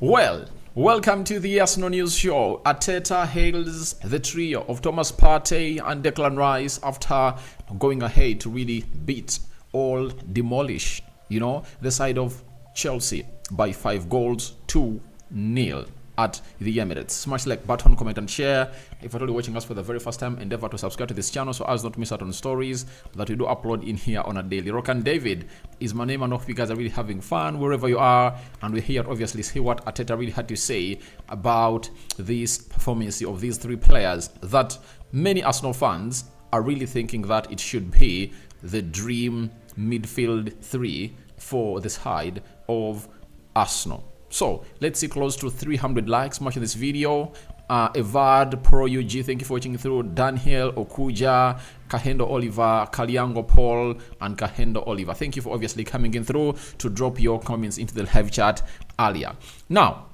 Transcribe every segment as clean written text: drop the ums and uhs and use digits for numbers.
Well, welcome to the Arsenal News Show. Arteta hails the trio of Thomas Partey and Declan Rice after going ahead to really beat or demolish, the side of Chelsea by 5 goals to 0 at the Emirates. Smash like button, comment and share. If you're only watching us for the very first time, endeavor to subscribe to this channel so as not to miss out on stories that we do upload in here on a daily. Rock and David is my name, and hope you guys are really having fun wherever you are, and we're here to obviously see what Arteta really had to say about this performance of these 3 players that many Arsenal fans are really thinking that it should be the dream midfield 3 for the side of Arsenal. So let's see, close to 300 likes watching this video. Evad Pro UG, thank you for watching through. Daniel Okuja, Kahendo Oliver, Kaliango Paul, and Kahendo Oliver. Thank you for obviously coming in through to drop your comments into the live chat earlier. Now,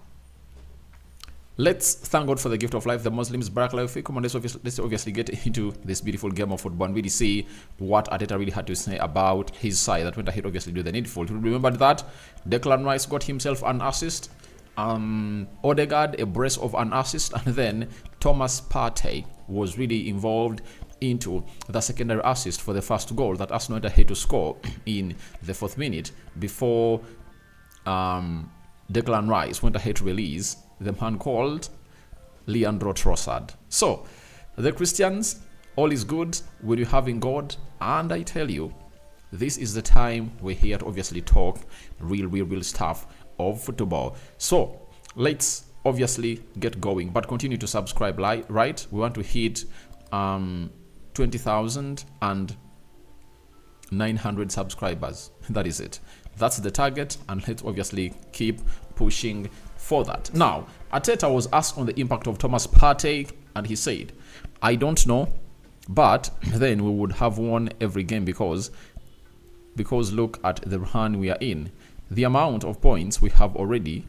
let's thank God for the gift of life. The Muslims, Barakallahu Fikum. Let's obviously get into this beautiful game of football and really see what Arteta really had to say about his side that went ahead obviously do the needful. To remember that Declan Rice got himself an assist, Odegaard a brace of an assist, and then Thomas Partey was really involved into the secondary assist for the first goal that Arsenal went ahead to score in the 4th minute before Declan Rice went ahead to release the man called Leandro Trossard. So, the Christians, all is good when you're having God, and I tell you, this is the time we're here to obviously talk real stuff of football. So, let's obviously get going, but continue to subscribe, right? We want to hit 20,900 subscribers. That is it. That's the target, and let's obviously keep pushing for that. Now, Arteta was asked on the impact of Thomas Partey, and he said, I don't know, but then we would have won every game because look at the run we are in. The amount of points we have already,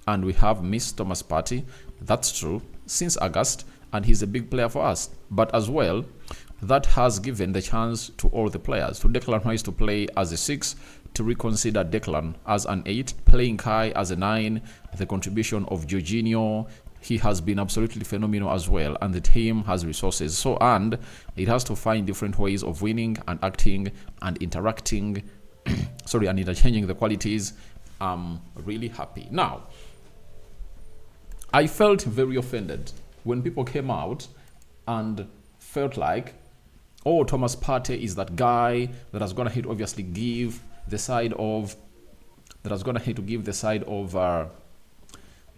and we have missed Thomas Partey, that's true, since August, and he's a big player for us. But as well, that has given the chance to all the players, to Declan Rice to play as a 6, to reconsider Declan as an 8, playing Kai as a 9, the contribution of Jorginho, he has been absolutely phenomenal as well, and the team has resources. So, and it has to find different ways of winning and acting and interacting, and interchanging the qualities. I'm really happy. Now, I felt very offended when people came out and felt like, oh, Thomas Partey is that guy that has gone ahead to obviously give the side of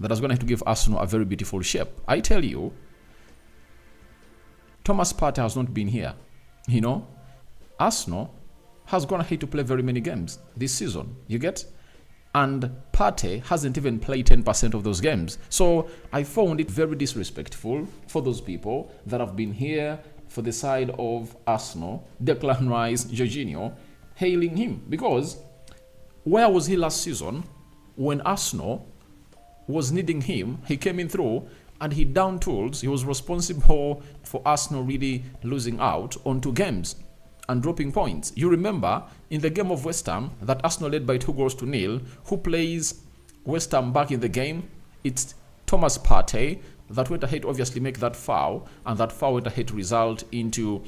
give Arsenal a very beautiful shape. I tell you, Thomas Partey has not been here. Arsenal has gone ahead to play very many games this season. You get? And Partey hasn't even played 10% of those games. So I found it very disrespectful for those people that have been here for the side of Arsenal, Declan Rice, Jorginho, hailing him. Because where was he last season when Arsenal was needing him? He came in through and he down tools. He was responsible for Arsenal really losing out on 2 games and dropping points. You remember in the game of West Ham that Arsenal led by 2 goals to 0. Who plays West Ham back in the game? It's Thomas Partey that went ahead to obviously make that foul, and that foul went ahead to result into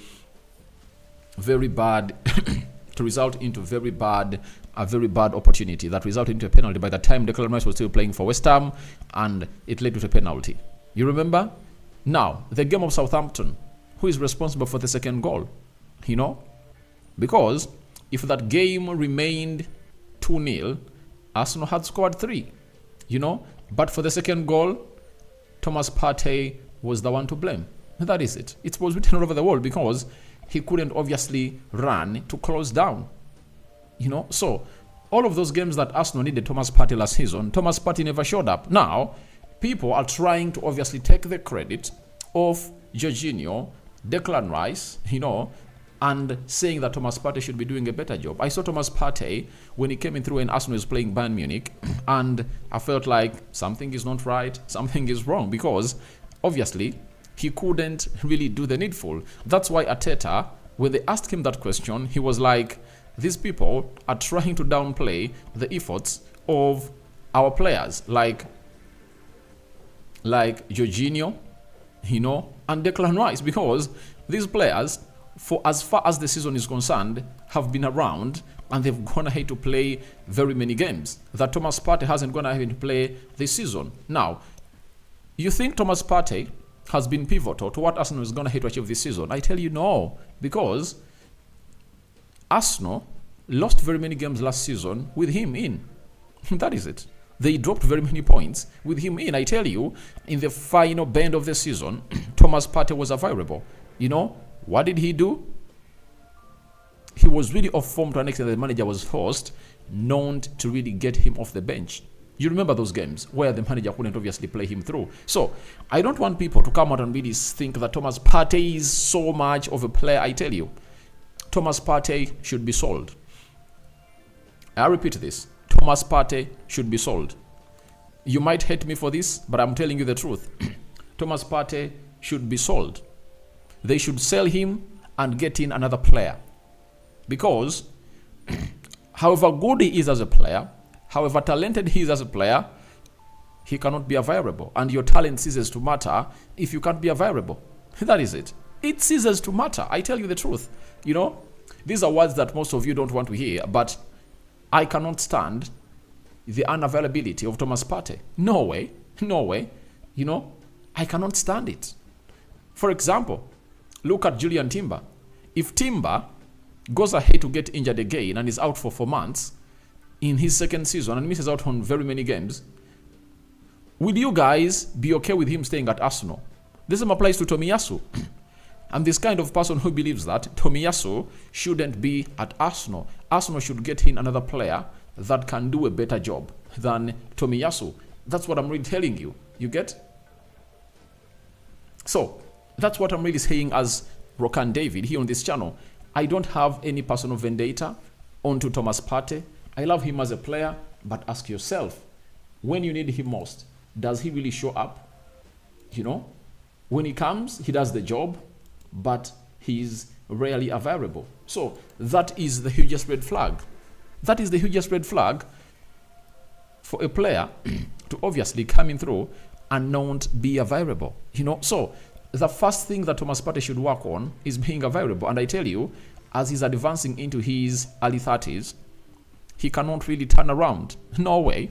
very bad a very bad opportunity that resulted into a penalty. By the time Declan Rice was still playing for West Ham, and it led to a penalty. You remember? Now, the game of Southampton, who is responsible for the second goal? Because if that game remained 2-0, Arsenal had scored 3. But for the second goal, Thomas Partey was the one to blame. That is it. It was written all over the world because he couldn't obviously run to close down. So all of those games that Arsenal needed Thomas Partey last season, Thomas Partey never showed up. Now, people are trying to obviously take the credit of Jorginho, Declan Rice, and saying that Thomas Partey should be doing a better job. I saw Thomas Partey when he came in through and Arsenal was playing Bayern Munich, and I felt like something is not right, something is wrong, because obviously he couldn't really do the needful. That's why Arteta, when they asked him that question, he was like, these people are trying to downplay the efforts of our players. Like, like Jorginho, and Declan Rice, because these players, for as far as the season is concerned, have been around and they've gone ahead to play very many games that Thomas Partey hasn't gone ahead to play this season. Now, you think Thomas Partey has been pivotal to what Arsenal is going to hit to achieve this season? I tell you no, because Arsenal lost very many games last season with him in. That is it. They dropped very many points with him in. I tell you, in the final bend of the season, Thomas Partey was available. What did he do? He was really off form to an extent that the manager was forced not to really get him off the bench. You remember those games where the manager couldn't obviously play him through. So I don't want people to come out and really think that Thomas Partey is so much of a player. I tell you, Thomas Partey should be sold. I repeat this. Thomas Partey should be sold. You might hate me for this, but I'm telling you the truth. Thomas Partey should be sold. They should sell him and get in another player. Because however good he is as a player, however talented he is as a player, he cannot be available. And your talent ceases to matter if you can't be available. That is it. It ceases to matter. I tell you the truth. These are words that most of you don't want to hear, but I cannot stand the unavailability of Thomas Partey. No way. I cannot stand it. For example, look at Julian Timber. If Timber goes ahead to get injured again and is out for 4 months in his second season and misses out on very many games, will you guys be okay with him staying at Arsenal? The same applies to Tomiyasu. I'm this kind of person who believes that Tomiyasu shouldn't be at Arsenal. Arsenal should get in another player that can do a better job than Tomiyasu. That's what I'm really telling you. You get? So, that's what I'm really saying as Rokan David here on this channel. I don't have any personal vendetta onto Thomas Partey. I love him as a player, but ask yourself, when you need him most, does he really show up? When he comes, he does the job, but he's rarely available. So that is the hugest red flag. That is the hugest red flag for a player to obviously come in through and not be available. So the first thing that Thomas Partey should work on is being available. And I tell you, as he's advancing into his early 30s, he cannot really turn around. No way.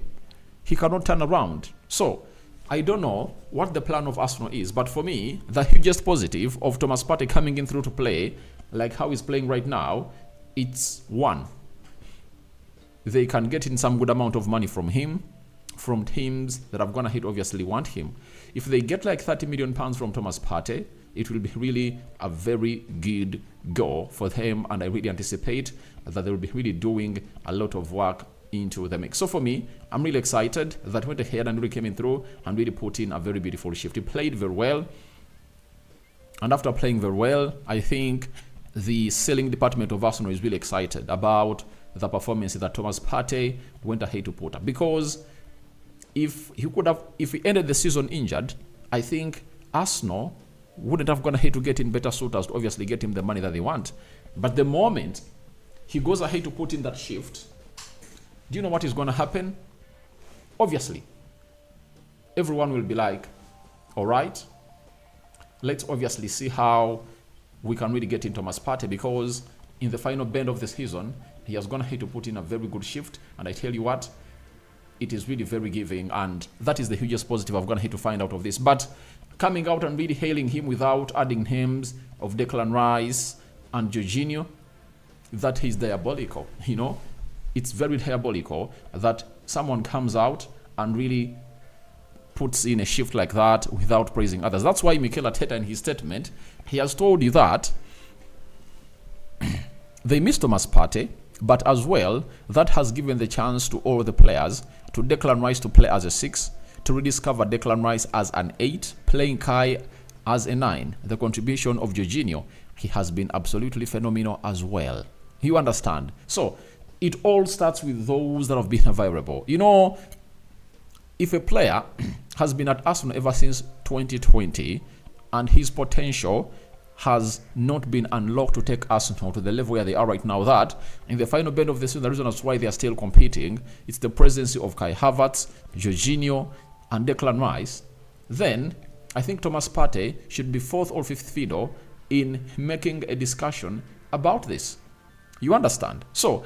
He cannot turn around. So I don't know what the plan of Arsenal is, but for me, the hugest positive of Thomas Partey coming in through to play, like how he's playing right now, it's one. They can get in some good amount of money from him, from teams that have gone ahead obviously want him. If they get like £30 million from Thomas Partey, it will be really a very good go for them, and I really anticipate that they will be really doing a lot of work into the mix. So for me, I'm really excited that went ahead and really came in through and really put in a very beautiful shift. He played very well, and after playing very well, I think the selling department of Arsenal is really excited about the performance that Thomas Partey went ahead to put up. Because if he ended the season injured, I think Arsenal wouldn't have gone ahead to get in better suitors to obviously get him the money that they want. But the moment he goes ahead to put in that shift, do you know what is going to happen? Obviously, everyone will be like, all right, let's obviously see how we can really get in Thomas Partey, because in the final bend of the season, he has gone ahead to put in a very good shift. And I tell you what, it is really very giving. And that is the hugest positive I've gone ahead to find out of this. But coming out and really hailing him without adding names of Declan Rice and Jorginho, that is diabolical, It's very diabolical that someone comes out and really puts in a shift like that without praising others. That's why Mikel Arteta, in his statement, he has told you that they miss Thomas Partey, but as well, that has given the chance to all the players, to Declan Rice to play as a 6, to rediscover Declan Rice as an 8, playing Kai as a 9. The contribution of Jorginho, he has been absolutely phenomenal as well. You understand? So it all starts with those that have been available. If a player has been at Arsenal ever since 2020 and his potential has not been unlocked to take Arsenal to the level where they are right now, that in the final bend of the season, the reason that's why they are still competing, it's the presence of Kai Havertz, Jorginho, and Declan Rice. then I think Thomas Partey should be fourth or fifth fiddle in making a discussion about this. You understand? So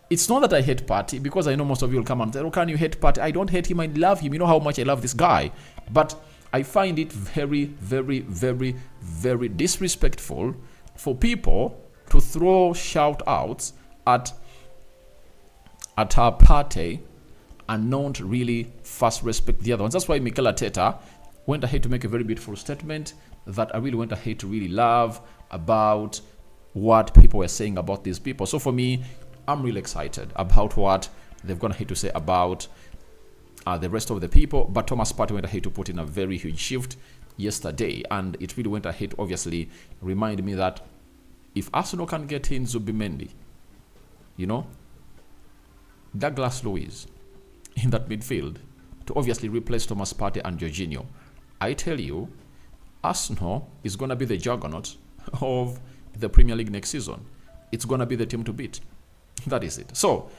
it's not that I hate Partey, because I know most of you will come and say, oh, can you hate Partey? I don't hate him, I love him. You know how much I love this guy. But I find it very, very, very, very disrespectful for people to throw shout outs at our Partey and not really first respect the other ones. That's why Mikel Arteta went ahead to make a very beautiful statement that I really went ahead to really love about what people were saying about these people. So for me, I'm really excited about what they've gone ahead to say about the rest of the people. But Thomas Partey went ahead to put in a very huge shift yesterday, and it really went ahead to obviously remind me that if Arsenal can get in Zubimendi, Douglas Luiz in that midfield to obviously replace Thomas Partey and Jorginho, I tell you, Arsenal is going to be the juggernaut of the Premier League next season. It's going to be the team to beat. That is it. So,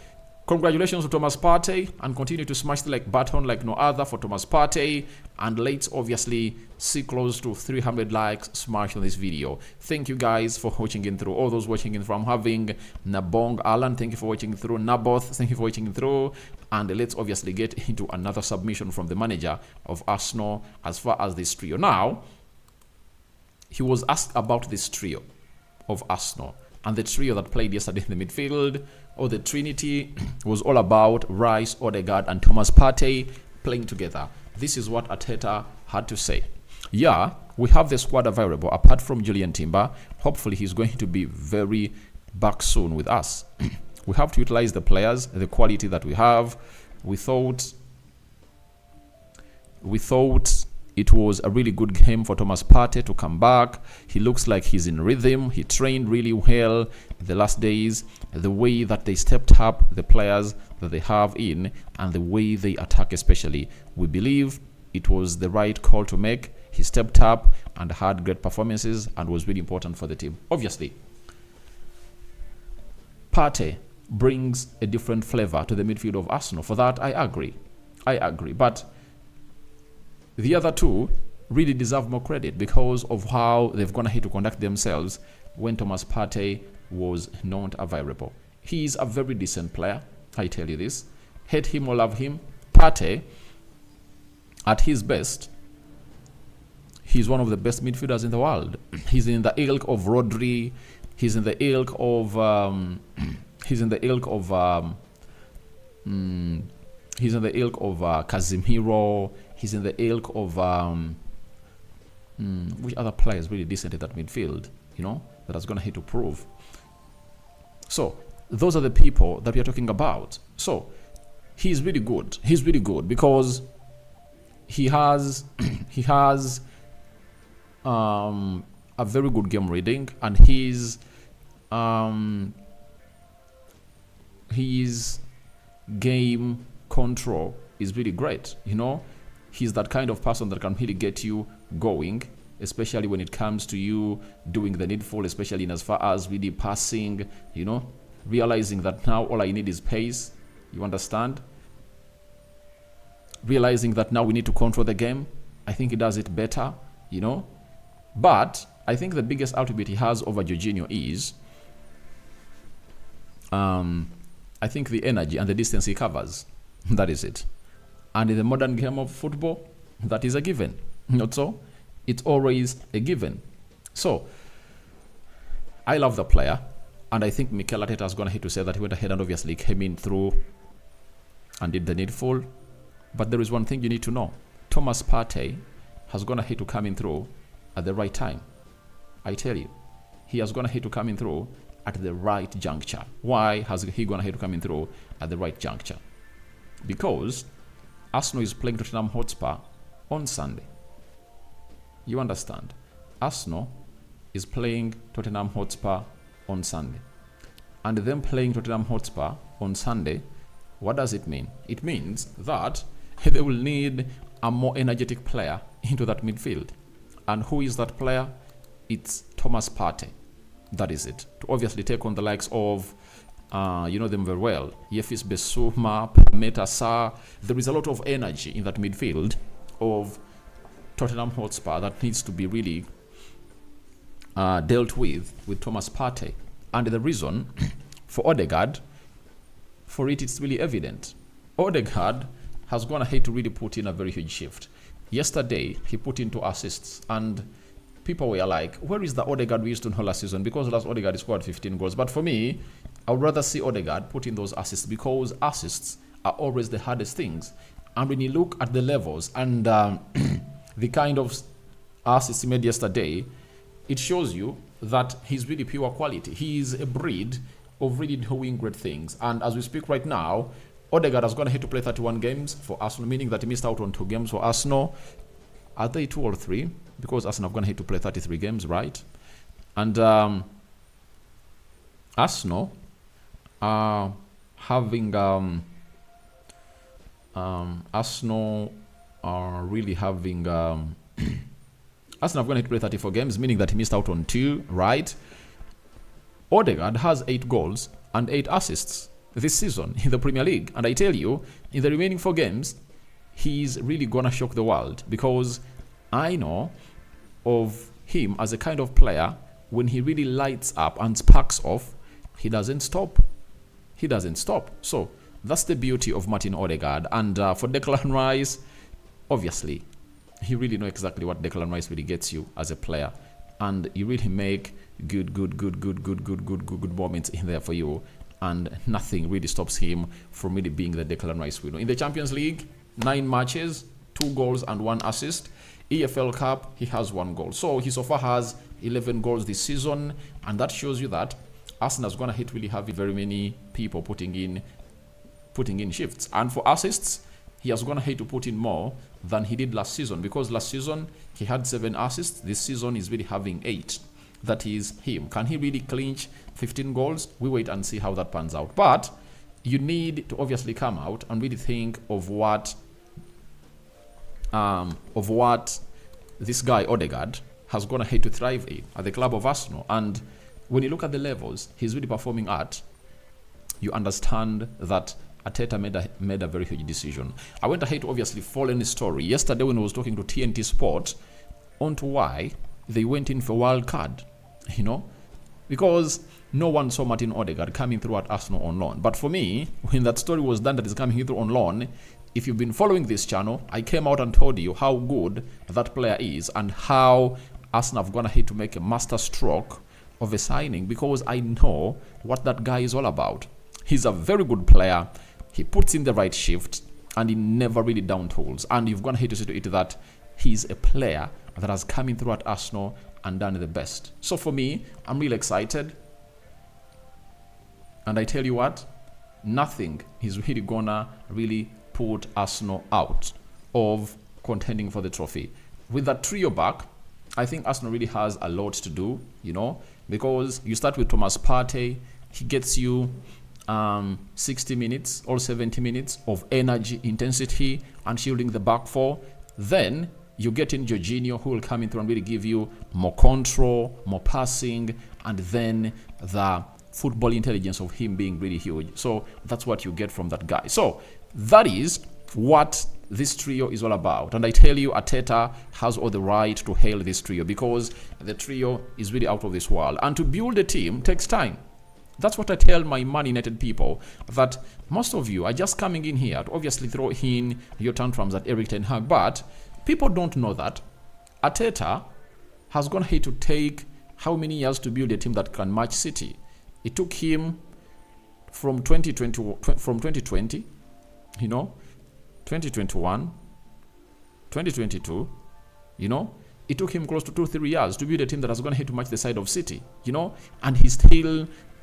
congratulations to Thomas Partey, and continue to smash the like button like no other for Thomas Partey. And let's obviously see close to 300 likes smash on this video. Thank you guys for watching in through. All those watching in through, I'm having Nabong Alan, thank you for watching through. Naboth, thank you for watching through. And let's obviously get into another submission from the manager of Arsenal as far as this trio. Now, he was asked about this trio of Arsenal, and the trio that played yesterday in the midfield, or the Trinity, was all about Rice, Odegaard, and Thomas Partey playing together. This is what Arteta had to say. Yeah, we have the squad available apart from Julian Timber. Hopefully, he's going to be very back soon with us. We have to utilize the players, the quality that we have. We thought it was a really good game for Thomas Partey to come back. He looks like he's in rhythm. He trained really well the last days. The way that they stepped up, the players that they have in, and the way they attack especially. We believe it was the right call to make. He stepped up and had great performances and was really important for the team. Obviously, Partey brings a different flavor to the midfield of Arsenal. For that, I agree. But the other two really deserve more credit because of how they've gone ahead to conduct themselves when Thomas Partey was not available. He is a very decent player, I tell you this. Hate him or love him, Partey, at his best, he's one of the best midfielders in the world. He's in the ilk of Rodri. He's in the ilk of Casemiro. He's in the ilk of which other player is really decent at that midfield, that is going to hit to prove. So those are the people that we are talking about. So he's really good. He's really good because he has a very good game reading, and his game control is really great. He's that kind of person that can really get you going, especially when it comes to you doing the needful, especially in as far as really passing, realizing that now all I need is pace. You understand? Realizing that now we need to control the game. I think he does it better, But I think the biggest attribute he has over Jorginho is I think the energy and the distance he covers. That is it. And in the modern game of football, that is a given. Not so? It's always a given. So, I love the player. And I think Mikel Arteta is going to hate to say that he went ahead and obviously came in through and did the needful. But there is one thing you need to know. Thomas Partey has gone ahead to come in through at the right time. I tell you. He has gone ahead to come in through at the right juncture. Why has he gone ahead to come in through at the right juncture? Because Arsenal is playing Tottenham Hotspur on Sunday. You understand? Arsenal is playing Tottenham Hotspur on Sunday. And them playing Tottenham Hotspur on Sunday, what does it mean? It means that they will need a more energetic player into that midfield. And who is that player? It's Thomas Partey. That is it. To obviously take on the likes of, you know them very well, Yefis Besuma, Meta Sarr. There is a lot of energy in that midfield of Tottenham Hotspur that needs to be really dealt with Thomas Partey. And the reason for Odegaard, for it, it's really evident. Odegaard has gone ahead to really put in a very huge shift. Yesterday, he put in 2 assists, and people were like, where is the Odegaard we used to know last season? Because last Odegaard scored 15 goals. But for me, I would rather see Odegaard put in those assists, because assists are always the hardest things. And when you look at the levels and the kind of assists he made yesterday, it shows you that he's really pure quality. He's a breed of really doing great things. And as we speak right now, Odegaard has gone ahead to play 31 games for Arsenal, meaning that he missed out on 2 games for Arsenal. Are they 2 or 3? Because Arsenal have gone ahead to play 33 games, right? And Arsenal are having Arsenal are really having Arsenal have gone ahead to play 34 games, meaning that he missed out on 2, right? Odegaard has 8 goals and 8 assists this season in the Premier League. And I tell you, in the remaining 4 games, he's really gonna shock the world, because I know of him as a kind of player, when he really lights up and sparks off, he doesn't stop. He doesn't stop. So that's the beauty of Martin Odegaard. And for Declan Rice, obviously, you really know exactly what Declan Rice really gets you as a player. And you really make good moments in there for you. And nothing really stops him from really being the Declan Rice winner. In the Champions League, 9 matches, 2 goals and 1 assist. EFL Cup, he has 1 goal. So he so far has 11 goals this season. And that shows you that Arsenal is going to hit really heavy, very many people putting in shifts. And for assists, he has gone ahead to put in more than he did last season, because last season he had 7 assists. This season he's really having 8. That is him. Can he really clinch 15 goals? We wait and see how that pans out. But you need to obviously come out and really think of what this guy Odegaard has gone ahead to thrive in at the club of Arsenal. And when you look at the levels he's really performing at, you understand that Arteta made a very huge decision. I went ahead to obviously follow the story yesterday when I was talking to TNT Sport onto why they went in for wild card, because no one saw Martin Odegaard coming through at Arsenal on loan. But for me, when that story was done that he's coming through on loan, if you've been following this channel, I came out and told you how good that player is and how Arsenal have gone ahead to make a master stroke of a signing, because I know what that guy is all about. He's a very good player. He puts in the right shift and he never really down tools. And you've gone ahead to see to it that he's a player that has come in through at Arsenal and done the best. So for me, I'm really excited. And I tell you what, nothing is really gonna really put Arsenal out of contending for the trophy. With that trio back, I think Arsenal really has a lot to do, because you start with Thomas Partey. He gets you 60 minutes or 70 minutes of energy, intensity, and shielding the back four. Then you get in Jorginho, who will come in through and really give you more control, more passing, and then the football intelligence of him being really huge. So that's what you get from that guy. So that is what this trio is all about. And I tell you, Arteta has all the right to hail this trio, because the trio is really out of this world. And to build a team takes time. That's what I tell my Man United people, that most of you are just coming in here to obviously throw in your tantrums at Erik ten Hag. But people don't know that Arteta has gone here to take how many years to build a team that can match City. It took him from 2020, 2021, 2022, it took him close to 2-3 years to build a team that has gone ahead to match the side of City,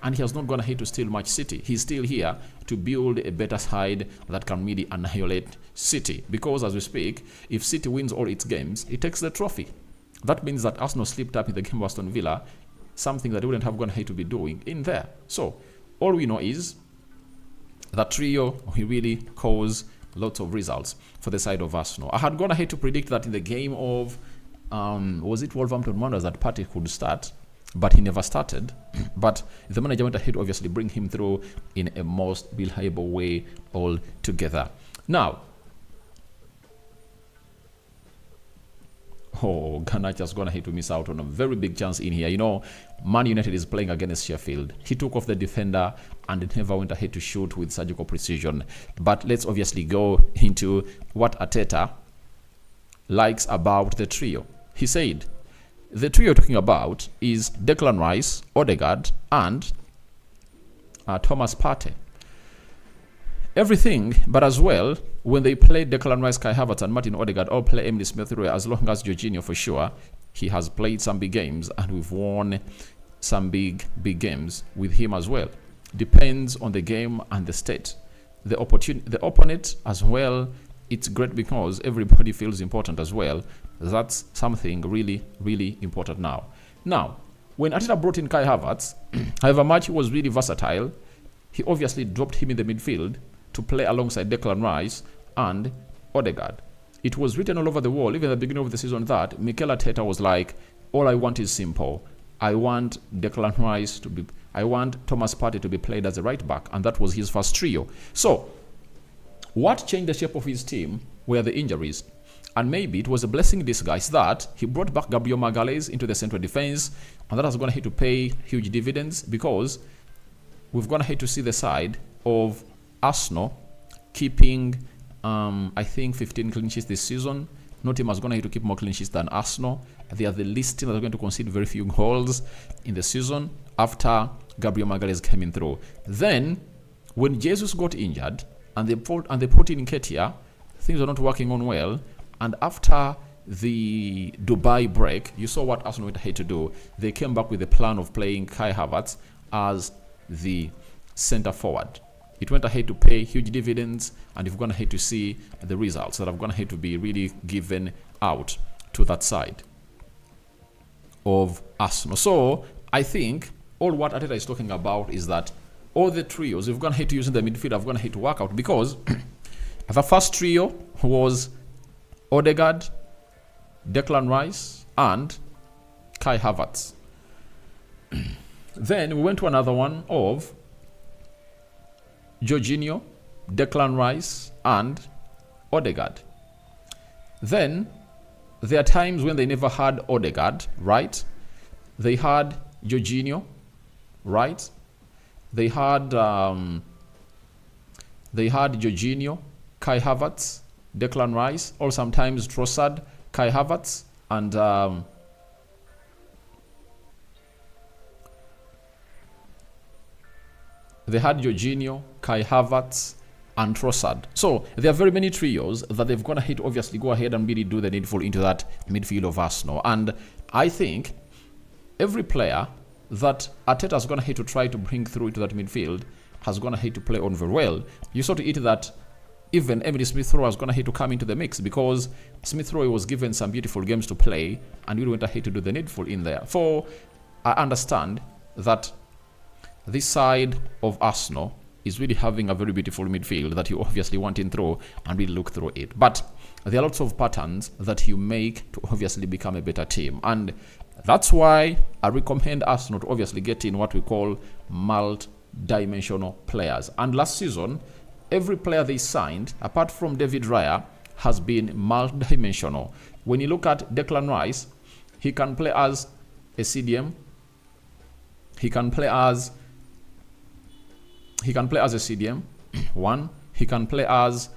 and he has not gone ahead to still match City. He's still here to build a better side that can really annihilate City. Because as we speak, if City wins all its games, it takes the trophy. That means that Arsenal slipped up in the game of Aston Villa, something that they wouldn't have gone ahead to be doing in there. So all we know is that trio will really cause lots of results for the side of Arsenal. I had gone ahead to predict that in the game of was it Wolverhampton Wanderers that Partey could start, but he never started. But the manager went ahead to obviously bring him through in a most reliable way altogether. Now, Oh, Garnacho's gonna hate to miss out on a very big chance in here. You know, Man United is playing against Sheffield. He took off the defender and never went ahead to shoot with surgical precision. But let's obviously go into what Arteta likes about the trio. He said, the trio talking about is Declan Rice, Odegaard, and Thomas Partey. Everything, but as well, when they play Declan Rice, Kai Havertz, and Martin Odegaard all play Emily Smith-Rowe, as long as Jorginho for sure, he has played some big games and we've won some big games with him as well. Depends on the game and the state. The opponent as well, it's great because everybody feels important as well. That's something really important now. Now, when Arteta brought in Kai Havertz, however much he was really versatile, he obviously dropped him in the midfield to play alongside Declan Rice and Odegaard. It was written all over the wall, even at the beginning of the season, that Mikel Arteta was like, all I want is simple. I want Declan Rice I want Thomas Partey to be played as a right back, and that was his first trio. So, what changed the shape of his team were the injuries. And maybe it was a blessing in disguise that he brought back Gabriel Magalhaes into the central defense, and that has gone ahead to pay huge dividends because we've gone ahead to see the side of Arsenal keeping, I think, 15 clean sheets this season. No team has gone ahead to keep more clean sheets than Arsenal. They are the least team that are going to concede very few goals in the season after Gabriel Magalhaes came in through. Then, when Jesus got injured and they put in Nketiah, things are not working on well. And after the Dubai break, you saw what Arsenal went ahead to do. They came back with the plan of playing Kai Havertz as the center forward. It went ahead to pay huge dividends, and you've gone ahead to see the results that have gone ahead to be really given out to that side of Arsenal. So I think all what Arteta is talking about is that all the trios we've gone ahead to use in the midfield have gone ahead to work out, because the first trio was Odegaard, Declan Rice, and Kai Havertz. Then we went to another one of Jorginho, Declan Rice, and Odegaard. Then there are times when they never had Odegaard, right? They had Jorginho, right? They had Jorginho, Kai Havertz, Declan Rice, or sometimes Trossard, Kai Havertz, and they had Jorginho, Kai Havertz, and Trossard. So there are very many trios that they've gone ahead to obviously go ahead and really do the needful into that midfield of Arsenal. And I think every player that Arteta's gone ahead to try to bring through into that midfield has gone ahead to play on very well. You saw to it that even Emily Smith-Rowe has gone ahead to come into the mix, because Smith-Rowe was given some beautiful games to play and we went ahead to do the needful in there. For I understand that this side of Arsenal is really having a very beautiful midfield that you obviously want in through and really look through it. But there are lots of patterns that you make to obviously become a better team. And that's why I recommend Arsenal to obviously get in what we call multi-dimensional players. And last season, every player they signed, apart from David Raya, has been multi-dimensional. When you look at Declan Rice, he can play as a CDM. He can play as a CDM. One, he can play as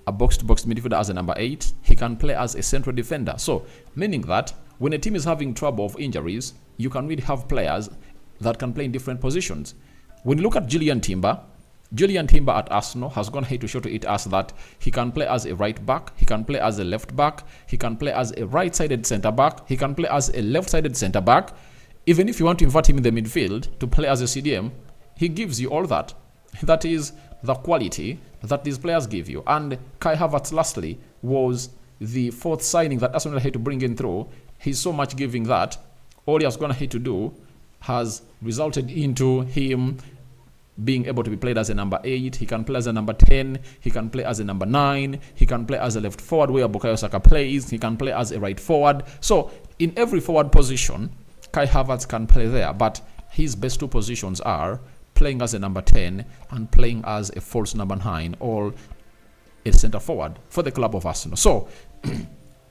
a box-to-box midfielder as a number 8. He can play as a central defender. So, meaning that when a team is having trouble of injuries, you can really have players that can play in different positions. When you look at Julian Timber at Arsenal has gone ahead to show to it us that he can play as a right back, he can play as a left back, he can play as a right-sided centre back, he can play as a left-sided centre back. Even if you want to invert him in the midfield to play as a CDM, he gives you all that. That is the quality that these players give you. And Kai Havertz, lastly, was the fourth signing that Arsenal had to bring in through. He's so much giving that all he has gone ahead to do has resulted into him being able to be played as a number 8. He can play as a number 10. He can play as a number 9. He can play as a left forward where Bukayo Saka plays. He can play as a right forward. So in every forward position, Kai Havertz can play there. But his best two positions are playing as a number 10 and playing as a false number 9 or a centre forward for the club of Arsenal. So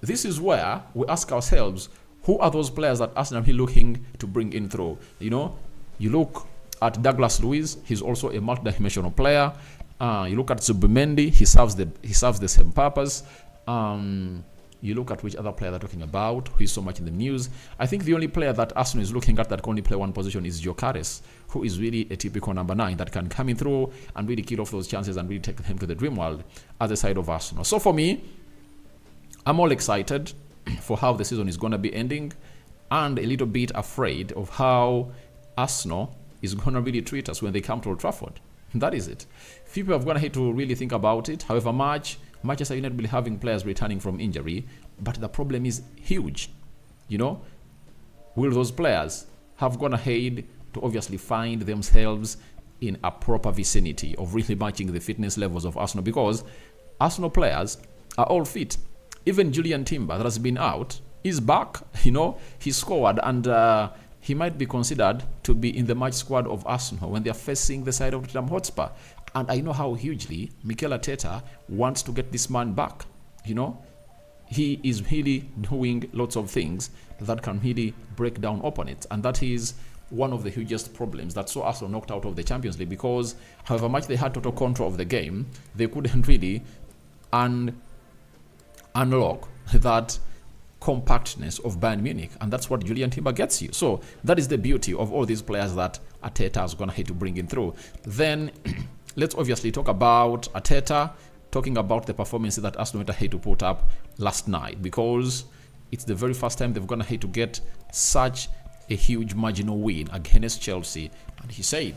this is where we ask ourselves, who are those players that Arsenal are looking to bring in through? You know, you look at Douglas Luiz, he's also a multi-dimensional player. You look at Zubimendi, he serves the same purpose. You look at which other player they're talking about, who is so much in the news. I think the only player that Arsenal is looking at that can only play one position is Gyökeres, who is really a typical number 9 that can come in through and really kill off those chances and really take them to the dream world at the side of Arsenal. So for me, I'm all excited for how the season is going to be ending and a little bit afraid of how Arsenal is going to really treat us when they come to Old Trafford. That is it. Few people are going to hate to really think about it. However much Manchester United will be having players returning from injury, but the problem is huge. You know, will those players have gone ahead to obviously find themselves in a proper vicinity of really matching the fitness levels of Arsenal? Because Arsenal players are all fit. Even Julian Timber, that has been out, is back. You know, he scored, and he might be considered to be in the match squad of Arsenal when they are facing the side of Tottenham Hotspur. And I know how hugely Mikel Arteta wants to get this man back. You know, he is really doing lots of things that can really break down opponents, and that is one of the hugest problems that saw Arsenal knocked out of the Champions League, because however much they had total control of the game, they couldn't really unlock that compactness of Bayern Munich, and that's what Julian Timber gets you. So that is the beauty of all these players that Arteta is going to have to bring in through. Then let's obviously talk about Arteta, talking about the performances that Arsenal had to put up last night, because it's the very first time they've gone ahead to get such a huge marginal win against Chelsea. And he said,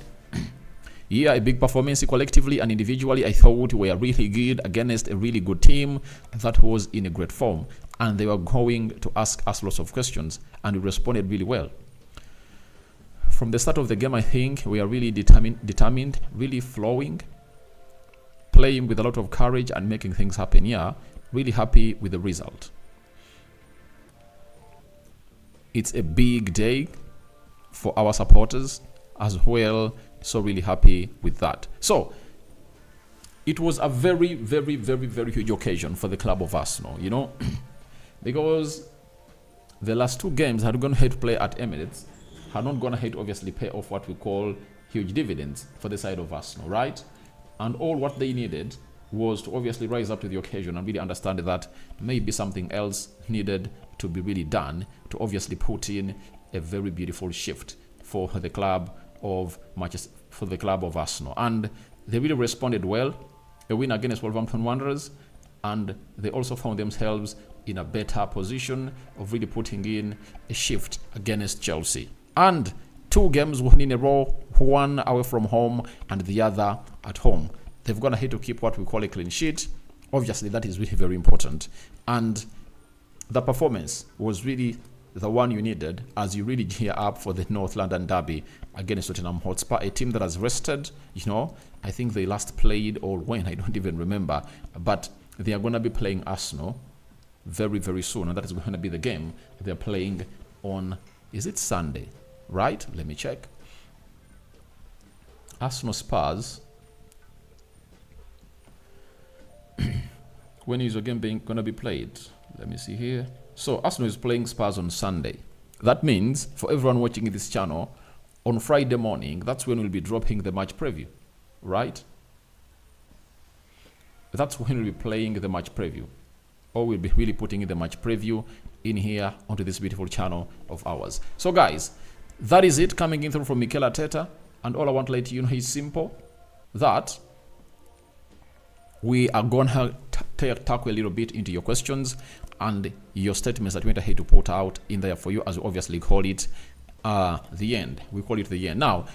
yeah, a big performance collectively and individually. I thought we were really good against a really good team that was in a great form, and they were going to ask us lots of questions, and we responded really well. From the start of the game, I think we are really determined, really flowing, playing with a lot of courage and making things happen. Yeah, really happy with the result. It's a big day for our supporters as well, so really happy with that. So it was a very, very, very, very huge occasion for the club of Arsenal, you know, because the last two games had gone ahead to play at Emirates, had not gone ahead to obviously pay off what we call huge dividends for the side of Arsenal, right? And all what they needed was to obviously rise up to the occasion and really understand that maybe something else needed to be really done to obviously put in a very beautiful shift for the club of Manchester, for the club of Arsenal. And they really responded well. A win against Wolverhampton Wanderers, and they also found themselves in a better position of really putting in a shift against Chelsea. And 2 games won in a row, one away from home and the other at home. They've gone ahead to keep what we call a clean sheet. Obviously, that is really very important. And the performance was really the one you needed as you really gear up for the North London derby against Tottenham Hotspur, a team that has rested. You know, I think they last played, or when, I don't even remember, but they are going to be playing Arsenal very, very soon, and that is going to be the game they're playing on, is it Sunday, right? Let me check. Arsenal Spurs. When is the game going to be played? Let me see here. So Arsenal is playing Spurs on Sunday. That means for everyone watching this channel, on Friday morning, that's when we'll be dropping the match preview, right? That's when we'll be playing the match preview. Or we'll be really putting in the match preview in here onto this beautiful channel of ours. So guys, that is it coming in through from Mikel Arteta. And all I want to let you know is simple, that we are going to tackle a little bit into your questions and your statements that we went ahead to put out in there for you, as we obviously call it the end. We call it the end. Now,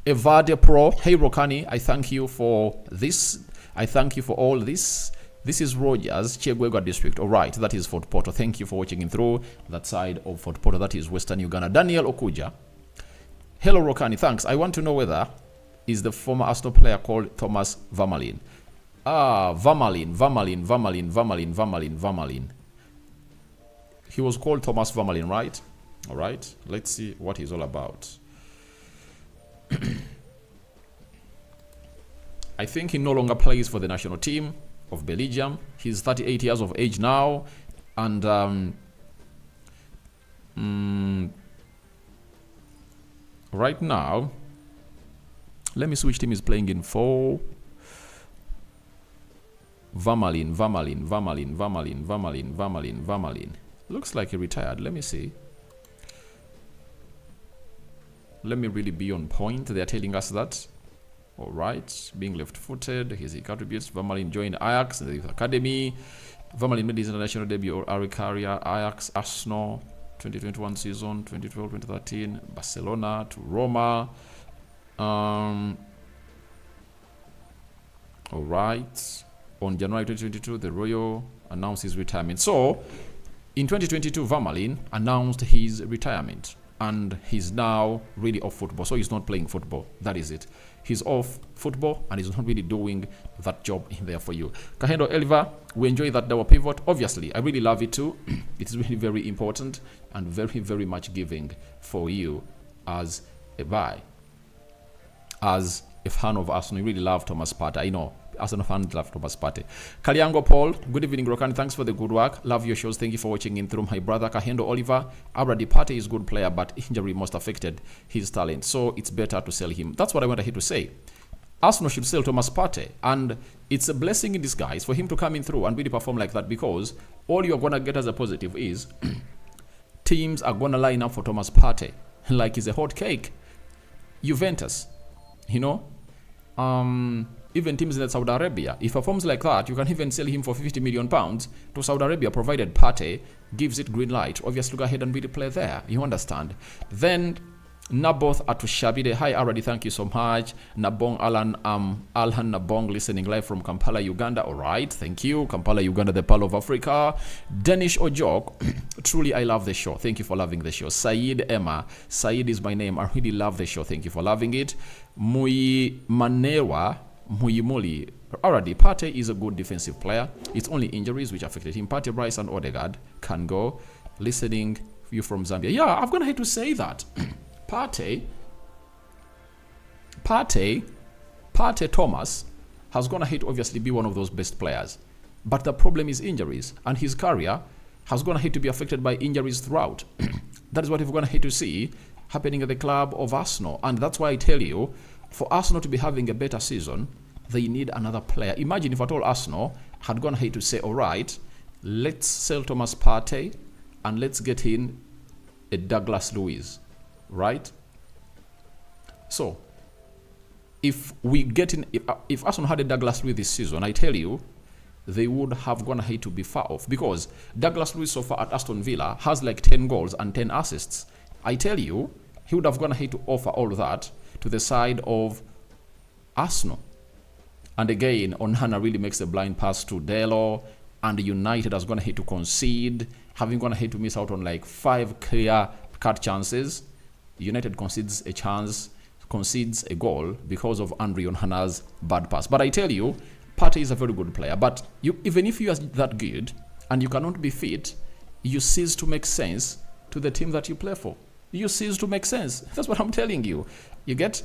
Evade Pro, hey Rokani, I thank you for this. I thank you for all this. This is Rogers, Chegwega District. All right, that is Fort Portal. Thank you for watching in through that side of Fort Portal. That is Western Uganda. Daniel Okuja. Hello, Rokani. Thanks. I want to know whether is the former Arsenal player called Thomas Vermaelen. Vermaelen. He was called Thomas Vermaelen, right? All right. Let's see what he's all about. I think he no longer plays for the national team of Belgium. He's 38 years of age now. And right now, let me see which team is playing in for. Vermaelen. Looks like he retired. Let me see. Let me really be on point. They are telling us that. All right. Being left-footed. He contributes. Vermaelen joined Ajax in the youth academy. Vermaelen made his international debut or Ari career. Ajax, Arsenal, 2021 season, 2012-2013. Barcelona to Roma. All right. On January 2022, the Royal announced his retirement. So, in 2022, Vermaelen announced his retirement. And he's now really off football. So, he's not playing football. That is it. He's off football and he's not really doing that job in there for you. Kahendo Eliva, we enjoy that double pivot. Obviously, I really love it too. It's really very important and very, very much giving for you as a buy. As a fan of Arsenal, you really love Thomas Partey. I know. Arsenal fans love Thomas Partey. Kaliango Paul, good evening, Rokan. Thanks for the good work. Love your shows. Thank you for watching in through my brother Kahendo Oliver. Already Partey is a good player, but injury most affected his talent. So it's better to sell him. That's what I wanted here to say. Arsenal should sell Thomas Partey. And it's a blessing in disguise for him to come in through and really perform like that, because all you're going to get as a positive is teams are going to line up for Thomas Partey like he's a hot cake. Juventus, you know, even teams in Saudi Arabia, if he performs like that, you can even sell him for £50 million to Saudi Arabia, provided Partey gives it green light. Obviously, go ahead and really play there. You understand? Then, Naboth Atushabide. Hi, already. Thank you so much. Nabong Alan, Alhan Nabong, listening live from Kampala, Uganda. All right. Thank you. Kampala, Uganda, the Pearl of Africa. Danish Ojok. Truly, I love the show. Thank you for loving the show. Saeed Emma. Saeed is my name. I really love the show. Thank you for loving it. Mui Manewa. Muyimoli. Already, Partey is a good defensive player. It's only injuries which affected him. Partey, Rice, and Odegaard can go. Listening you from Zambia. Yeah, I've gone ahead to say that. Partey Thomas has gone ahead to obviously be one of those best players. But the problem is injuries. And his career has gone ahead to be affected by injuries throughout. That is what we've gone ahead to see happening at the club of Arsenal. And that's why I tell you, for Arsenal to be having a better season, they need another player. Imagine if at all Arsenal had gone ahead to say, all right, let's sell Thomas Partey and let's get in a Douglas Luiz, right? So, if we get in, if Arsenal had a Douglas Luiz this season, I tell you, they would have gone ahead to be far off, because Douglas Luiz so far at Aston Villa has like 10 goals and 10 assists. I tell you, he would have gone ahead to offer all that to the side of Arsenal. And again, Onana really makes a blind pass to Delo, and United has gone ahead to concede, having gone ahead to miss out on like 5 clear-cut chances. United concedes a goal because of Andre Onana's bad pass. But I tell you, Partey is a very good player. But even if you are that good and you cannot be fit, you cease to make sense to the team that you play for. You cease to make sense. That's what I'm telling you. You get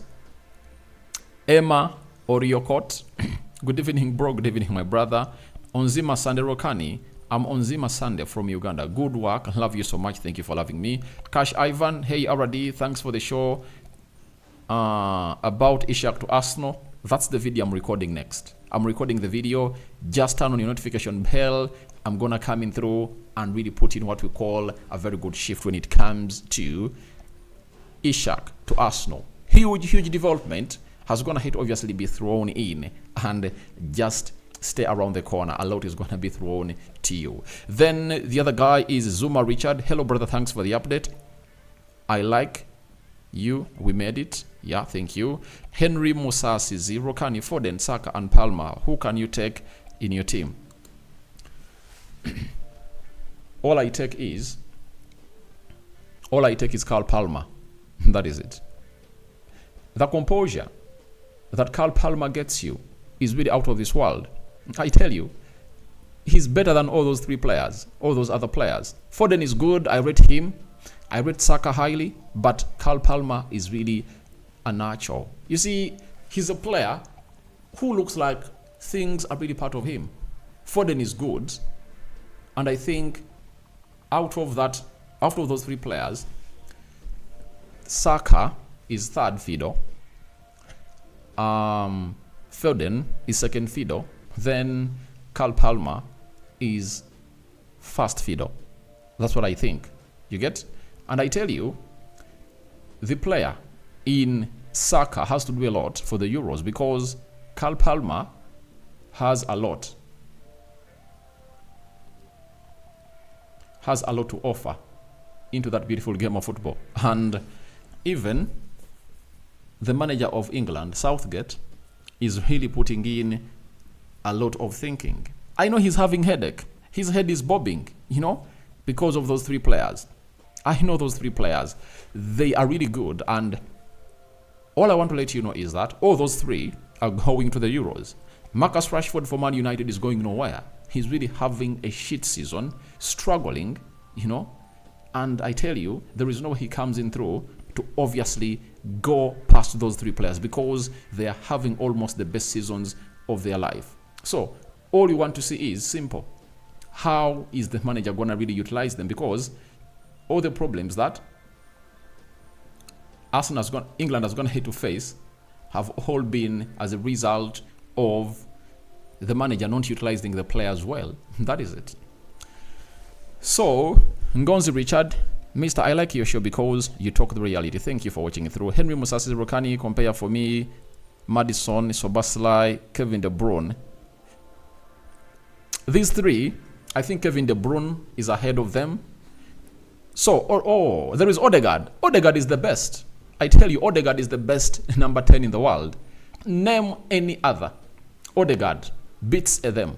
Emma Oriokot. Good evening, bro. Good evening, my brother. Onzima Sande Rokani. I'm Onzima Sande from Uganda. Good work. Love you so much. Thank you for loving me. Cash Ivan. Hey, Aradi. Thanks for the show. About Ishak to Arsenal. That's the video I'm recording next. I'm recording the video. Just turn on your notification bell. I'm going to come in through and really put in what we call a very good shift when it comes to Ishak to Arsenal. Huge development has gone ahead to obviously be thrown in, and just stay around the corner. A lot is going to be thrown to you. Then the other guy is Zuma Richard. Hello, brother. Thanks for the update. I like you. We made it. Yeah, thank you. Henry Musasi, Rokani, Foden, Saka, and Palmer. Who can you take in your team? All I take is Carl Palmer. That is it. The composure that Carl Palmer gets you is really out of this world. I tell you, he's better than all those three players, all those other players. Foden is good. I rate him. I rate Saka highly, but Carl Palmer is really a natural. You see, he's a player who looks like things are really part of him. Foden is good, and I think out of those three players, Saka is third fiddle. Foden is second fiddle. Then Cole Palmer is first fiddle. That's what I think. You get? And I tell you, the player in Saka has to do a lot for the Euros because Cole Palmer has a lot to offer into that beautiful game of football. And even the manager of England, Southgate, is really putting in a lot of thinking. I know he's having headache. His head is bobbing, because of those three players. I know those three players. They are really good. And all I want to let you know is that all those three are going to the Euros. Marcus Rashford for Man United is going nowhere. He's really having a shit season, struggling, And I tell you, there is no way he comes in through to obviously go past those three players because they are having almost the best seasons of their life. So all you want to see is simple. How is the manager going to really utilize them? Because all the problems that England has gone ahead to face have all been as a result of the manager not utilizing the players well. That is it. So, Ngonzi Richard, Mr. I like your show because you talk the reality. Thank you for watching it through. Henry Musasi Rokani, compare for me, Madison, Sobaslai, Kevin De Bruyne. These three, I think Kevin De Bruyne is ahead of them. So, there is Odegaard. Odegaard is the best. I tell you, Odegaard is the best number 10 in the world. Name any other. Odegaard beats them.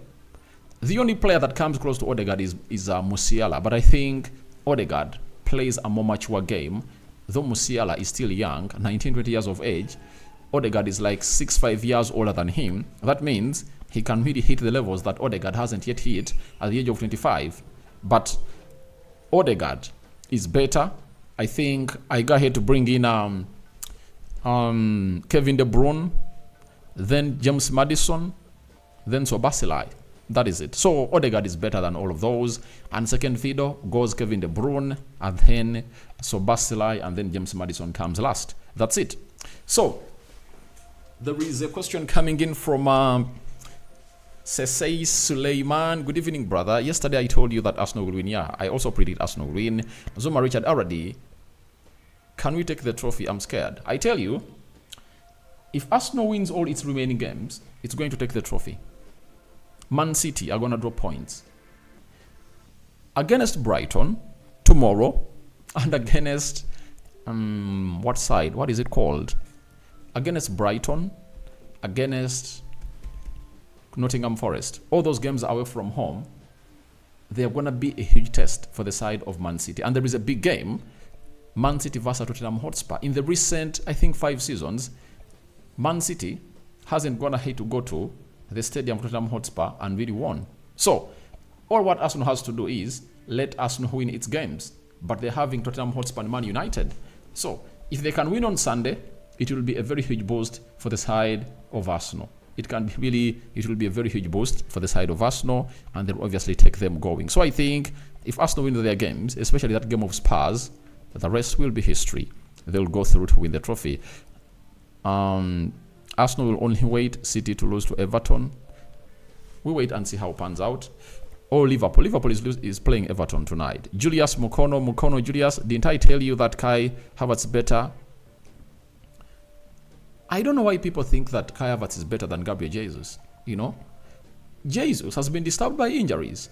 The only player that comes close to Odegaard is Musiala. But I think Odegaard plays a more mature game. Though Musiala is still young, 19, 20 years of age, Odegaard is like 6-5 years older than him. That means he can really hit the levels that Odegaard hasn't yet hit at the age of 25. But Odegaard is better. I think I go ahead to bring in Kevin De Bruyne, then James Maddison, then Sobaslai. That is it. So Odegaard is better than all of those. And second fiddle goes Kevin De Bruyne, and then Sobaslai, and then James Maddison comes last. That's it. So there is a question coming in from Sesei Suleiman. Good evening, brother. Yesterday I told you that Arsenal will win. Yeah, I also predict Arsenal will win. Zuma Richard Aradi, can we take the trophy? I'm scared. I tell you, if Arsenal wins all its remaining games, it's going to take the trophy. Man City are going to drop points against Brighton tomorrow, and against what side? What is it called? Against Brighton, against Nottingham Forest. All those games are away from home. They are going to be a huge test for the side of Man City. And there is a big game, Man City versus Tottenham Hotspur. In the recent, I think, 5 seasons, Man City hasn't gone ahead to go to the stadium of Tottenham Hotspur and really won. So, all what Arsenal has to do is let Arsenal win its games. But they're having Tottenham Hotspur and Man United. So, if they can win on Sunday, it will be a very huge boost for the side of Arsenal. It will be a very huge boost for the side of Arsenal, and they'll obviously take them going. So I think if Arsenal win their games, especially that game of Spurs, the rest will be history. They'll go through to win the trophy. Arsenal will only wait City to lose to Everton. We wait and see how it pans out. Or Liverpool. Liverpool is playing Everton tonight. Julius Mukono, Julius, didn't I tell you that Kai Havertz better? I don't know why people think that Kai Havertz is better than Gabriel Jesus. Jesus has been disturbed by injuries.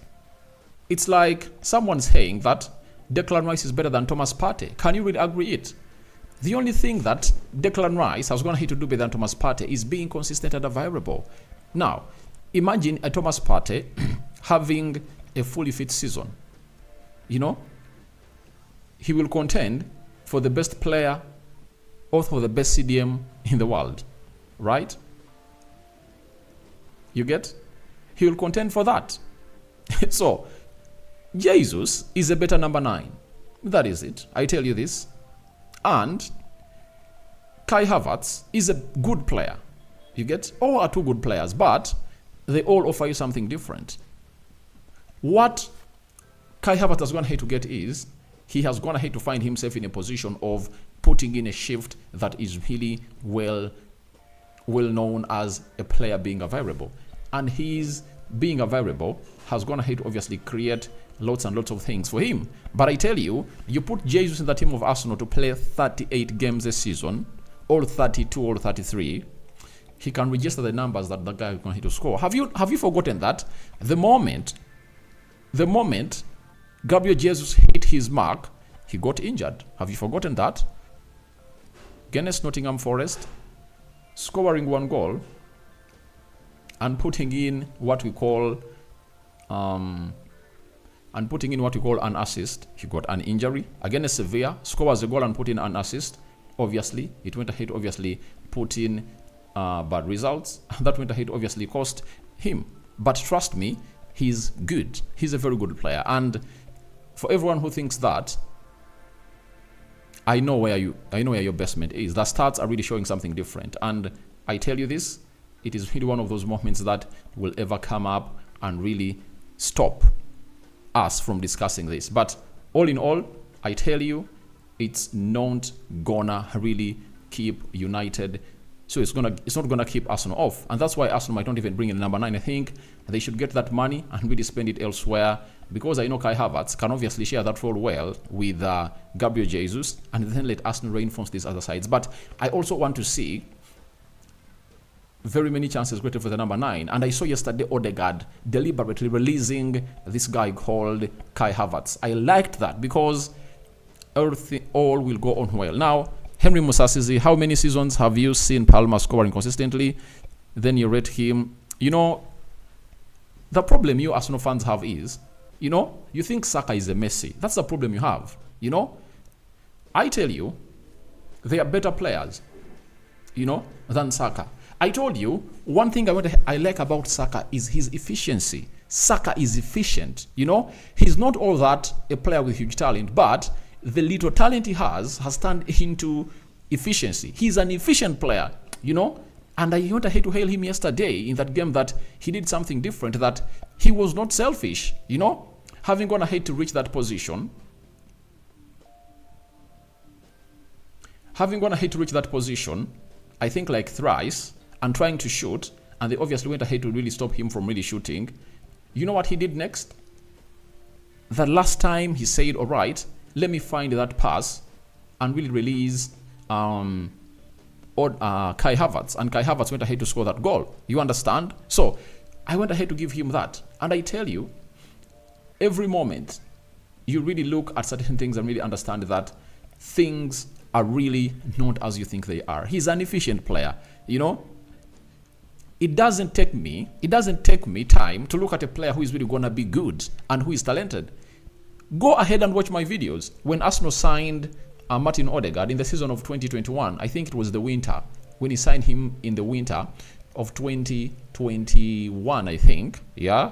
It's like someone saying that Declan Rice is better than Thomas Partey. Can you really agree it? The only thing that Declan Rice has gone ahead to do better than Thomas Partey is being consistent and available. Now, imagine a Thomas Partey having a fully fit season. He will contend for the best player or for the best CDM in the world, right? You get? He will contend for that. So, Jesus is a better number 9. That is it. I tell you this. And Kai Havertz is a good player. You get? All are 2 good players, but they all offer you something different. What Kai Havertz has gone ahead to get is he has gone ahead to find himself in a position of putting in a shift that is really well known as a player being a variable. And his being a variable has gone ahead to obviously create lots and lots of things for him. But I tell you, you put Jesus in the team of Arsenal to play 38 games this season, or 32 or 33, he can register the numbers that the guy is going to score. Have you forgotten that the moment Gabriel Jesus hit his mark, he got injured? Have you forgotten that? Against Nottingham Forest, scoring 1 goal and putting in what we call an assist. He got an injury. Against Sevilla, scores a goal and put in an assist. Obviously, it went ahead put in bad results. That went ahead obviously cost him. But trust me, he's good. He's a very good player. And for everyone who thinks that, I know where your basement is. The stats are really showing something different. And I tell you this, it is really one of those moments that will ever come up and really stop us from discussing this. But all in all, I tell you, it's not gonna really keep United. So it's not gonna keep Arsenal off. And that's why Arsenal might not even bring in number 9. I think they should get that money and really spend it elsewhere, because I know Kai Havertz can obviously share that role well with Gabriel Jesus, and then let Arsenal reinforce these other sides. But I also want to see very many chances created for the number 9. And I saw yesterday Odegaard deliberately releasing this guy called Kai Havertz. I liked that because all will go on well. Now, Henry Musasizi, how many seasons have you seen Palmer scoring consistently? Then you rate him. You know, the problem you Arsenal fans have is, you know, you think Saka is a Messi. That's the problem you have. You know, I tell you, they are better players, you know, than Saka. I told you, one thing I like about Saka is his efficiency. Saka is efficient, you know. He's not all that a player with huge talent, but the little talent he has turned into efficiency. He's an efficient player, you know. And I went ahead to hail him yesterday in that game that he did something different, that he was not selfish, you know. Having gone ahead to reach that position, I think like thrice, and trying to shoot, and they obviously went ahead to really stop him from really shooting. You know what he did next? The last time he said, all right, let me find that pass and really release Kai Havertz. And Kai Havertz went ahead to score that goal. You understand? So I went ahead to give him that. And I tell you, every moment you really look at certain things and really understand that things are really not as you think they are. He's an efficient player, you know. It doesn't take me time to look at a player who is really gonna be good and who is talented. Go ahead and watch my videos. When Arsenal signed Martin Odegaard in the season of 2021, I think it was the winter, when he signed him in the winter of 2021, I think, yeah.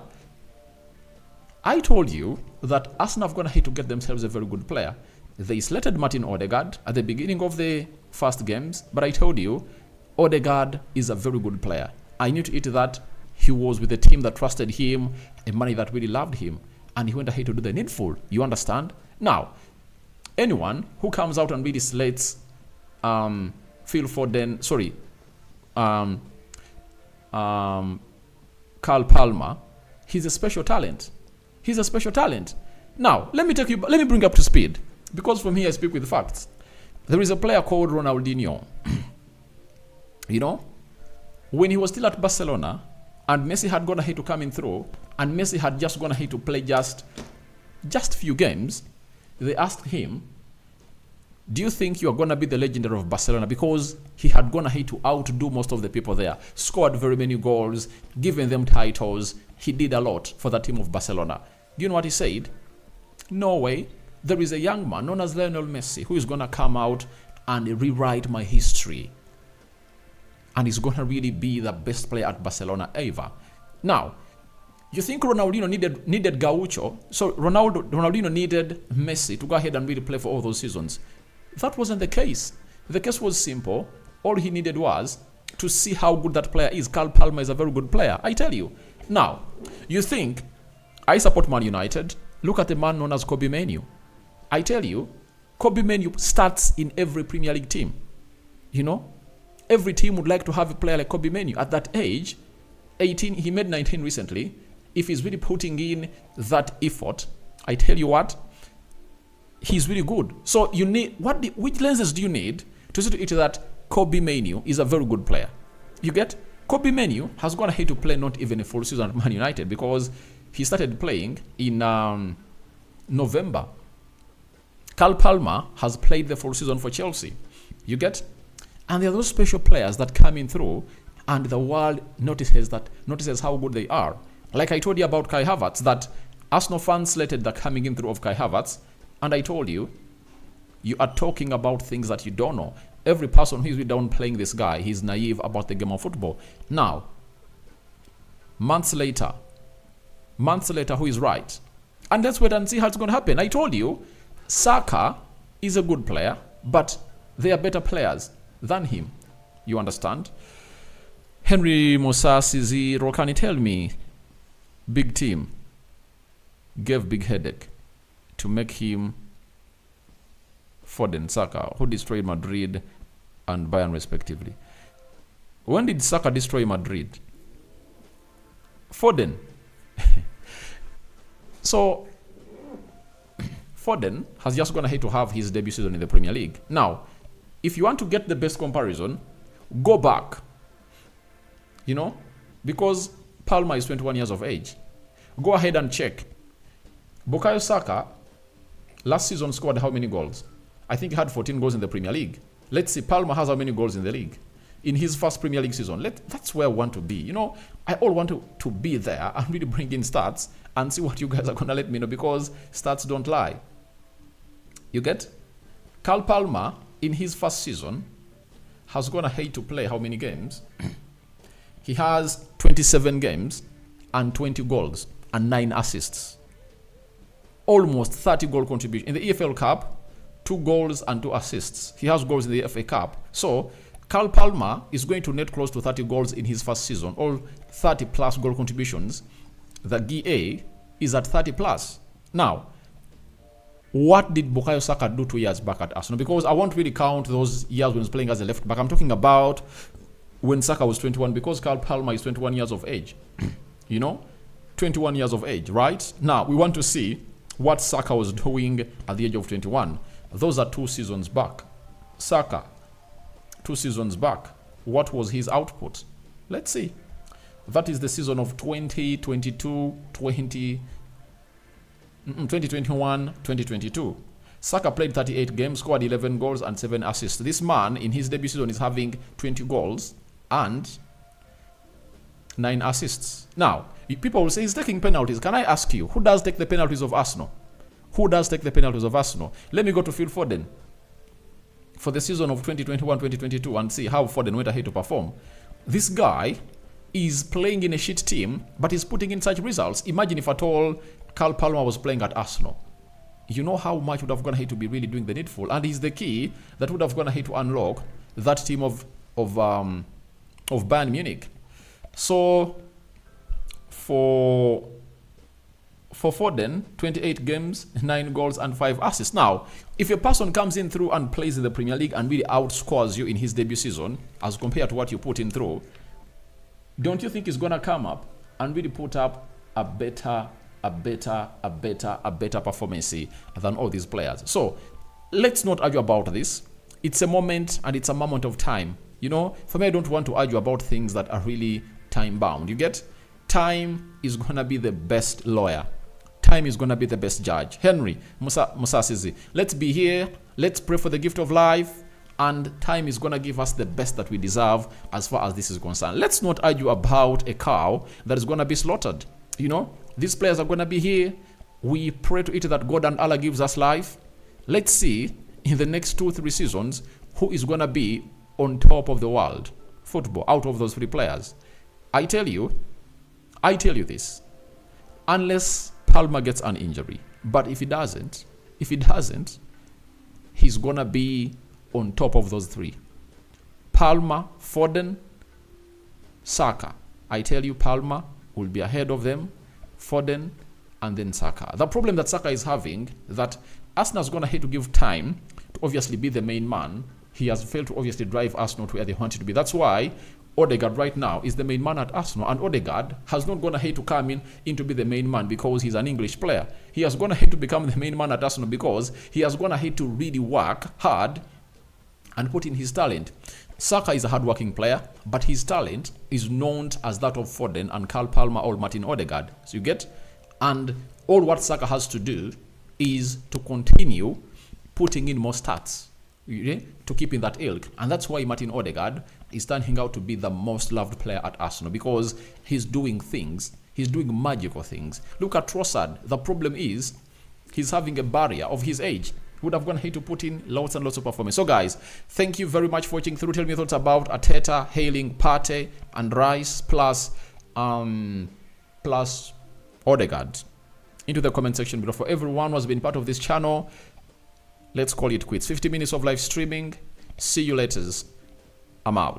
I told you that Arsenal have gone ahead to get themselves a very good player. They slated Martin Odegaard at the beginning of the first games, but I told you, Odegaard is a very good player. I knew to it that he was with a team that trusted him, a money that really loved him, and he went ahead to do the needful. You understand? Now, anyone who comes out and really slates Carl Palmer, he's a special talent. He's a special talent. Now, let me bring you up to speed, because from here I speak with facts. There is a player called Ronaldinho. You know, when he was still at Barcelona, and Messi had gone ahead to come in through, and Messi had just gone ahead to play just few games, they asked him, do you think you are going to be the legendary of Barcelona? Because he had gone ahead to outdo most of the people there, scored very many goals, given them titles. He did a lot for the team of Barcelona. Do you know what he said? No way. There is a young man known as Lionel Messi who is going to come out and rewrite my history. And he's going to really be the best player at Barcelona ever. Now, you think Ronaldinho needed Gaucho? So Ronaldinho needed Messi to go ahead and really play for all those seasons. That wasn't the case. The case was simple. All he needed was to see how good that player is. Carl Palmer is a very good player, I tell you. Now, you think I support Man United, Look at a man known as Kobe Menu. I tell you, Kobe Menu starts in every Premier League team. You know, every team would like to have a player like Kobe Menu. At that age, 18, he made 19 recently. If he's really putting in that effort, I tell you what, he's really good. So you need, which lenses do you need to see to it that Kobe Menu is a very good player? You get? Kobe Menu has gone ahead to play not even a full season at Man United because he started playing in November. Carl Palmer has played the full season for Chelsea. You get? And there are those special players that come in through and the world notices how good they are. Like I told you about Kai Havertz, that Arsenal fans slated the coming in through of Kai Havertz, and I told you, you are talking about things that you don't know. Every person who is downplaying this guy, he's naive about the game of football. Now, months later, who is right? And let's wait and see how it's going to happen. I told you, Saka is a good player, but they are better players than him. You understand? Henry Musasizi Rokani, tell me, big team gave big headache to make him Foden, Saka, who destroyed Madrid and Bayern respectively. When did Saka destroy Madrid? Foden. So, Foden has just gone ahead to have his debut season in the Premier League. Now, if you want to get the best comparison, go back. You know, because Palmer is 21 years of age. Go ahead and check. Bukayo Saka last season scored how many goals? I think he had 14 goals in the Premier League. Let's see, Palmer has how many goals in the league? In his first Premier League season. That's where I want to be. You know, I all want to be there and really bring in stats and see what you guys are going to let me know, because stats don't lie. You get? Carl Palmer, in his first season, has gone ahead to play how many games? He has 27 games and 20 goals and 9 assists. Almost 30 goal contribution. In the EFL Cup, 2 goals and 2 assists. He has goals in the FA Cup. So, Carl Palmer is going to net close to 30 goals in his first season. All 30 plus goal contributions. The GA is at 30 plus. Now, what did Bukayo Saka do 2 years back at Arsenal? Because I won't really count those years when he was playing as a left back. I'm talking about when Saka was 21, because Carl Palmer is 21 years of age. You know? 21 years of age, right? Now, we want to see what Saka was doing at the age of 21. Those are 2 seasons back. Saka, 2 seasons back. What was his output? Let's see. That is the season of 2021, 2022. Saka played 38 games, scored 11 goals and 7 assists. This man, in his debut season, is having 20 goals and 9 assists. Now, people will say he's taking penalties. Can I ask you, who does take the penalties of Arsenal? Who does take the penalties of Arsenal? Let me go to Phil Foden for the season of 2021-2022 and see how Foden went ahead to perform. This guy is playing in a shit team, but he's putting in such results. Imagine if at all Carl Palmer was playing at Arsenal. You know how much would have gone ahead to be really doing the needful, and he's the key that would have gone ahead to unlock that team of Bayern Munich. So for Foden, 28 games, 9 goals and 5 assists. Now, if a person comes in through and plays in the Premier League and really outscores you in his debut season as compared to what you put in through, don't you think he's going to come up and really put up a better performance than all these players? So, let's not argue about this. It's a moment and it's a moment of time. You know, for me, I don't want to argue about things that are really time-bound. You get? Time is going to be the best lawyer. Time is going to be the best judge. Henry Musasizi, let's be here. Let's pray for the gift of life. And time is going to give us the best that we deserve as far as this is concerned. Let's not argue about a cow that is going to be slaughtered. You know, these players are going to be here. We pray to it that God and Allah gives us life. Let's see in the next 2-3 seasons who is going to be on top of the world football out of those 3 players. I tell you this, unless Palmer gets an injury, but if he doesn't, he's gonna be on top of those 3. Palmer, Foden, Saka. I tell you, Palmer will be ahead of them. Foden and then Saka. The problem that Saka is having, that Arsenal's going to have to give time to obviously be the main man. He has failed to obviously drive Arsenal to where they wanted to be. That's why Odegaard right now is the main man at Arsenal, and Odegaard has not gone ahead to come in to be the main man because he's an English player. He has gone ahead to become the main man at Arsenal because he has gone ahead to really work hard and put in his talent. Saka is a hard-working player, but his talent is known as that of Foden and Carl Palmer or Martin Odegaard. So you get? And all what Saka has to do is to continue putting in more stats to keep in that ilk. And that's why Martin Odegaard is turning out to be the most loved player at Arsenal, because he's doing things. He's doing magical things. Look at Trossard. The problem is he's having a barrier of his age. He would have gone ahead to put in lots and lots of performance. So guys, thank you very much for watching through. Tell me your thoughts about Arteta hailing Partey and Rice plus Odegaard into the comment section below. For everyone who has been part of this channel, let's call it quits. 50 minutes of live streaming. See you later. I'm out.